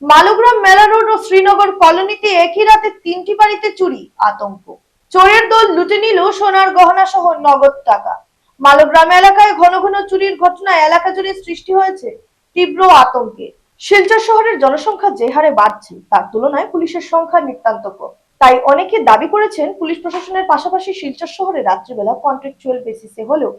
মালগ্রাম মেলা রোড ও শ্রীনগর কলোনিতে একই রাতে 3টি বাড়িতে চুরি, আতঙ্ক। চোরের দল লুটে নিল সোনার গহনা সহ নগদ টাকা। মালগ্রাম এলাকায় ঘন ঘন চুরির ঘটনায় এলাকা জুড়ে সৃষ্টি হয়েছে তীব্র আতঙ্কে। শিলচর শহরের জনসংখ্যা যে হারে বাড়ছে তার তুলনায় পুলিশের সংখ্যা নিতান্ত কম। তাই অনেকে দাবি করেছেন পুলিশ প্রশাসনের পাশাপাশি শিলচর শহরে রাত্রিবেলা কন্ট্রাকচুয়াল বেসিসে হলেও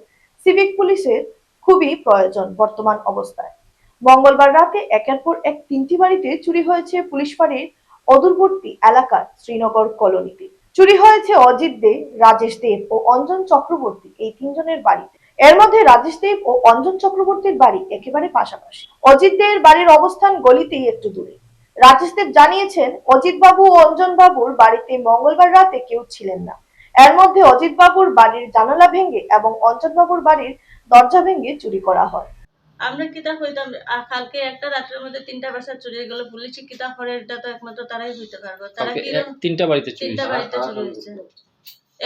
সিভিক পুলিশের খুবই প্রয়োজন বর্তমান অবস্থায়। মঙ্গলবার রাতে একের পর এক 3টি বাড়িতে চুরি হয়েছে পুলিশ ফাঁড়ির অদূরবর্তী এলাকার শ্রীনগর কলোনিতে। চুরি হয়েছে অজিত দে, রাজেশ দেব ও অঞ্জন চক্রবর্তী এই 3জনের বাড়িতে। এর মধ্যে রাজেশ দেব ও অঞ্জন চক্রবর্তীর বাড়ি একেবারে পাশাপাশি। অজিত দেব বাড়ির অবস্থান গলিতেই একটু দূরে। রাজেশ দেব জানিয়েছেন অজিত বাবু ও অঞ্জন বাবুর বাড়িতে মঙ্গলবার রাতে কেউ ছিলেন না। এর মধ্যে অজিত বাবুর বাড়ির জানালা ভেঙে এবং অঞ্জন বাবুর বাড়ির দরজা ভেঙে চুরি করা হয়। আমরা কিতা কইতাম কালকে একটা রাতের মধ্যে 3টা বাসা চুরি হয়ে গেল, পুলিশে কিতা করে এটা তো একমাত্র তারাই হইতে পারবে। তারা কি 3টা বাড়িতে চুরি 3টা বাড়িতে চুরি হয়েছে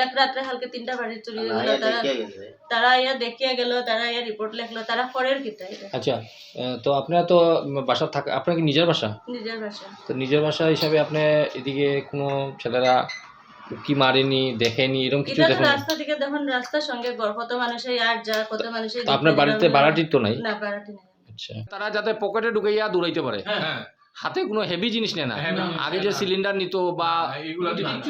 এক রাত্রে, কালকে 3টা বাড়ি চুরি হয়ে গেল। তারা ইয়া দেখিয়া গেল, তারা ইয়া রিপোর্ট লিখলো, তারা করের কিতা এটা। আচ্ছা, তো আপনারা তো বাসা থাকা, আপনার কি নিজের বাসা? নিজের বাসা। তো নিজের বাসা হিসাবে আপনি এদিকে কোনো ছেলেরা কি মারেনি, দেখেনি, এরকম কিছু এটা তো দেখেন? রাস্তা থেকে দেখুন, রাস্তার সঙ্গে কত মানুষে আর যা, কত মানুষে। তো আপনার বাড়িতে ভাড়াটির তো নাই? না, ভাড়াটি নাই। আচ্ছা, তারা যাতে পকেটে ঢুকাইয়া দৌড়াইতে পারে, হাতে কোনো হেভি জিনিস নেয় না। আগে যে সিলিন্ডার নিত বা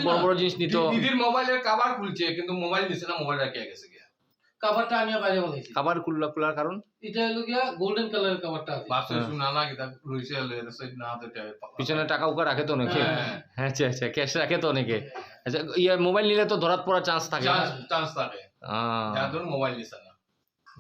বড় বড় জিনিস নিত। দিদির মোবাইলের কভার খুলছে কিন্তু মোবাইল নিছে না, মোবাইল রাখিয়া গেছে গিয়া। কভারটা আনিয়া বাইরে বলাইছি। কভার খোলার কারণ এটা হলো গিয়া গোল্ডেন কালারের কভারটা আছে। বাসে শুনা না কিতা রইছে লইছে না তো পিছনে টাকা উকা রাখে তো অনেকে। আচ্ছা আচ্ছা, ক্যাশ রাখে তো অনেকে। আচ্ছা, ইয়ে মোবাইল নিলে তো ধরাত পড়ার চান্স থাকে। চান্স থাকে। যার জন্য মোবাইল নিছে না।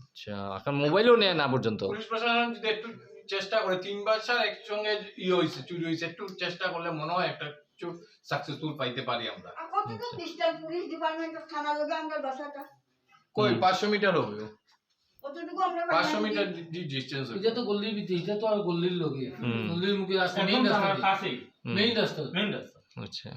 আচ্ছা, এখন মোবাইলও নেয় না পর্যন্ত। পুলিশ প্রশাসন যদি একটু চেষ্টা করে, 3 বছর একসঙ্গে হইছে, চুরি হইছে, একটু চেষ্টা করলে মনে হয় একটা কিছু সাকসেসফুল পাইতে পারি আমরা। কতটুকু ডিস্টেন্স পুলিশ ডিপার্টমেন্টের থানা লগে আমরা বাসাটা? কই 500 মিটার হবে। কতটুকু আমরা 500 মিটার ডিস্টেন্স হবে। এটা তো গল্লির ভিতরে, এটা তো আর গল্লির লগে। গল্লির মুখে রাস্তা, মেইন রাস্তা। আচ্ছা।